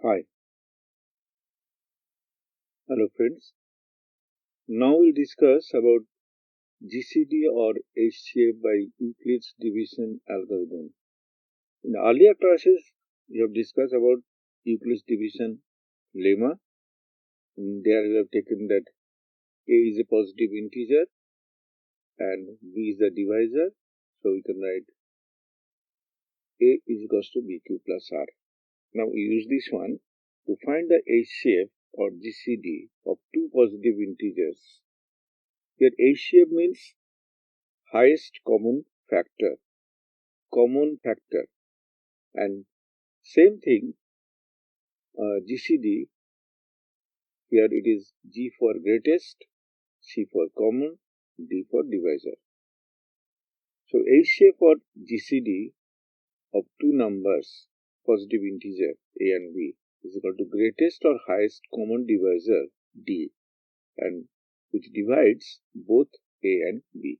Hi. Hello friends. Now we'll discuss about GCD or HCF by Euclid's division algorithm. In earlier classes, we have discussed about Euclid's division lemma. There we have taken that A is a positive integer and B is the divisor. So we can write A is equals to BQ plus R. Now we use this one to find the HCF or GCD of two positive integers. Here HCF means highest common factor, and same thing GCD, here it is G for greatest, C for common, D for divisor. So HCF for GCD of two numbers, positive integer A and B, is equal to greatest or highest common divisor D, and which divides both A and B.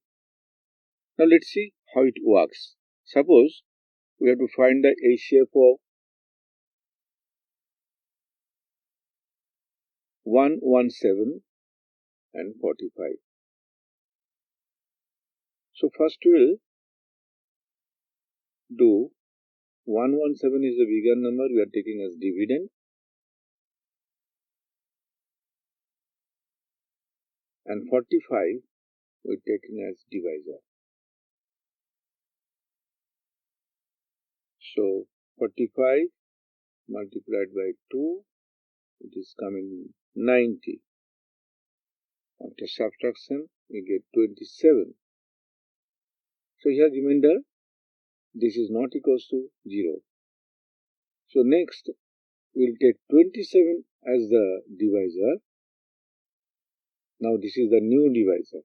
Now let's see how it works. Suppose we have to find the HCF of 117 and 45. So first we will do 117 is the bigger number, we are taking as dividend, and 45 we are taking as divisor. So 45 multiplied by 2, it is coming 90. After subtraction we get 27. So here remainder, this is not equals to 0. So next we will take 27 as the divisor. Now this is the new divisor,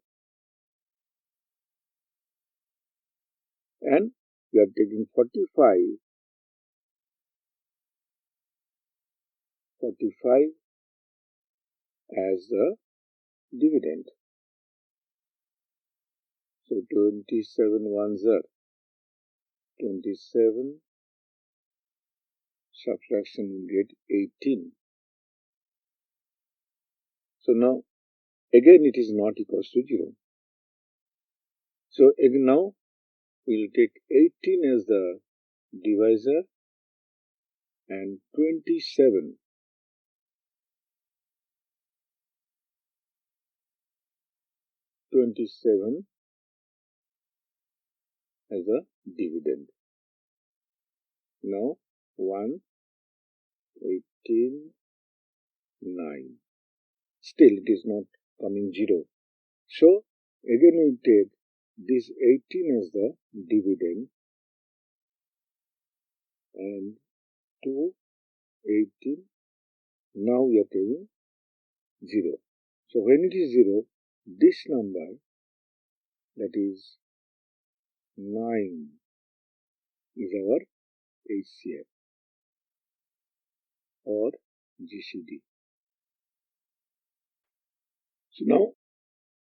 and we are taking 45 as the dividend. So 27 ones are 27, subtraction will get 18. So now again it is not equals to 0. So again now we will take 18 as the divisor and 27 as a dividend. Now 1, 18, 9. Still it is not coming 0. So again we take this 18 as the dividend and 2, 18. Now we are taking 0. So when it is 0, this number, that is 9, is our HCF or GCD. So now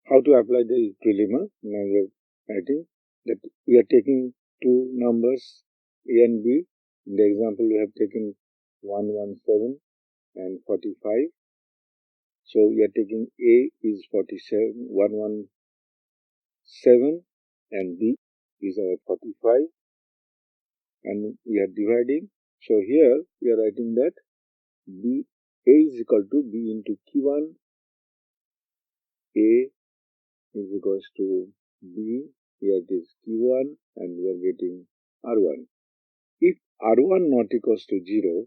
how to apply the Euclid lemma? Now we are writing that we are taking two numbers A and B. In the example we have taken 117 and 45. So we are taking A is 47, 117, and B is our 45, and we are dividing. So here we are writing that B, A is equal to B into Q1, A is equals to B, here it is Q1, and we are getting R1. If R1 not equals to 0,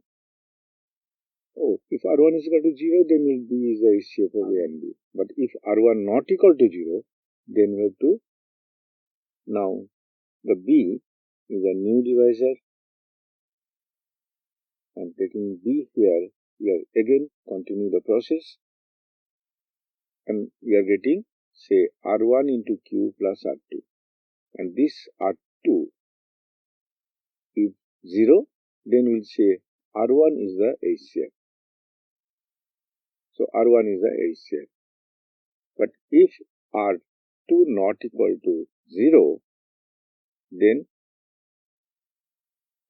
if R1 is equal to 0, then B is the HCF of A and B. But if R1 not equal to 0, then we have to, now the B is a new divisor, and taking B here, we are again continue the process, and we are getting, say, R1 into Q plus R2, and this R2, if 0, then we'll say R1 is the HCF. So R1 is the HCF. But if R2 not equal to 0, then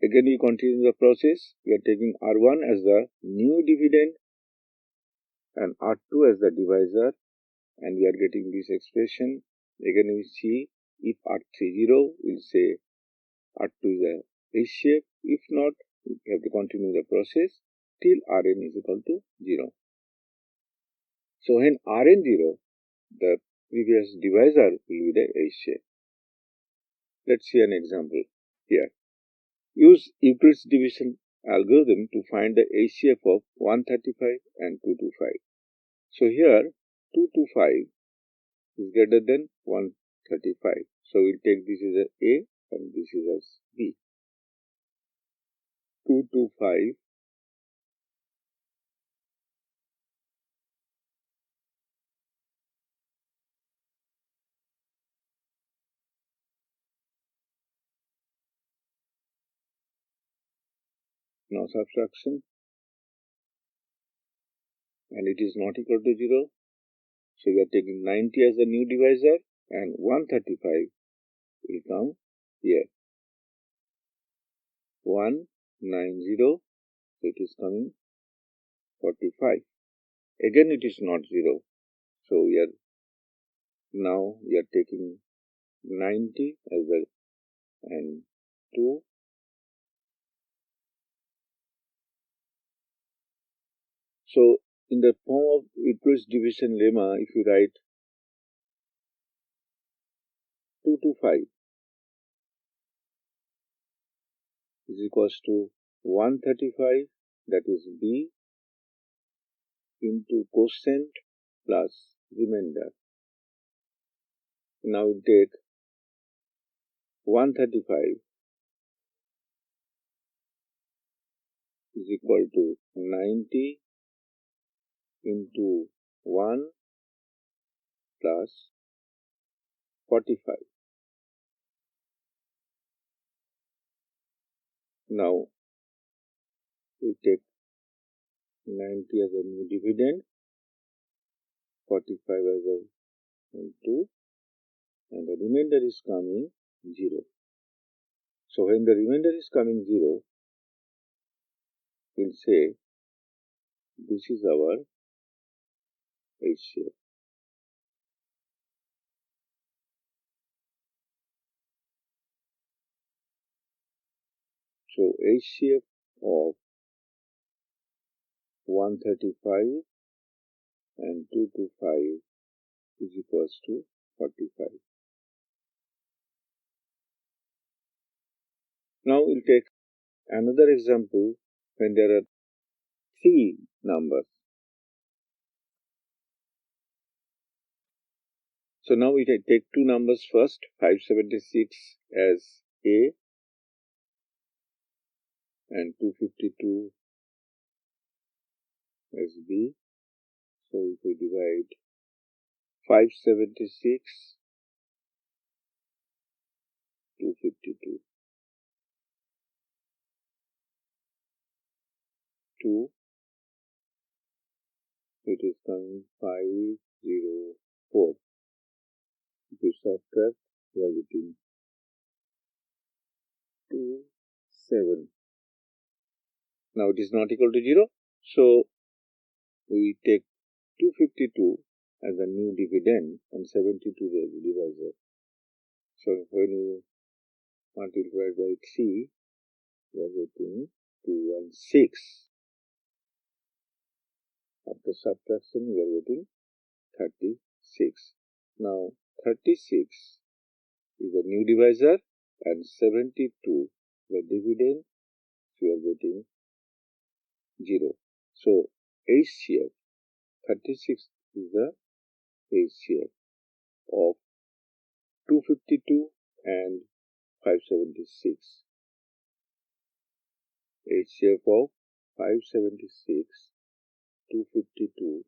Again we continue the process. We are taking R1 as the new dividend and R2 as the divisor, and we are getting this expression. Again we see if R3 0, we'll say R2 is a HCF. If not, we have to continue the process till Rn is equal to 0. So when Rn 0, the previous divisor will be the HCF. Let's see an example here. Use Euclid's division algorithm to find the HCF of 135 and 225. So here 225 is greater than 135. So we'll take this as A and this is as B. 225 now subtraction, and it is not equal to 0. So we are taking 90 as the new divisor and 135 will come here. 190, so it is coming 45. Again it is not 0. So we are taking 90 as the and 2. So in the form of Euclid's division lemma, if you write 225 is equals to 135, that is B, into quotient plus remainder. Now we take 135 is equal to 90 into 1 plus 45. Now we take 90 as a new dividend, 45 as a 2, and the remainder is coming 0. So when the remainder is coming 0, we'll say this is our HCF. So HCF of 135 and 225 is equals to 45. Now we'll take another example when there are 3 numbers. So now we take 2 numbers first, 576 as A and 252 as B. So if we divide 576, 252, 2, it is coming 504. If you subtract, we are getting 2, 7. Now it is not equal to 0. So we take 252 as a new dividend and 72 as a divisor. So when you multiply by 3, we are getting 216. After subtraction, we are getting 36. Now 36 is a new divisor and 72 the dividend, we are getting 0. So HCF 36 is the HCF of 252 and 576. HCF of 576, 252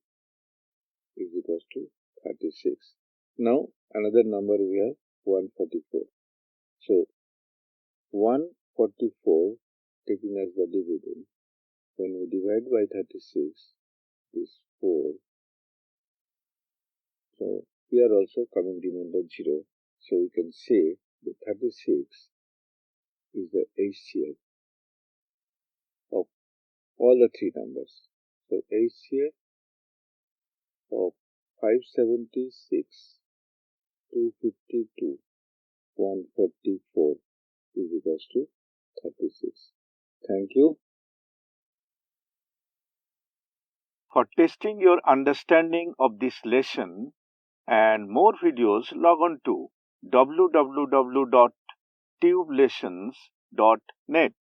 is equals to 36. Now another number we have 144. So 144 taking as the dividend. When we divide by 36 is 4. So here also coming remainder 0. So we can say the 36 is the HCF all the three numbers. So HCF of 576, 252, 144 is equals to 36. Thank you. For testing your understanding of this lesson and more videos, log on to www.tubelessons.net.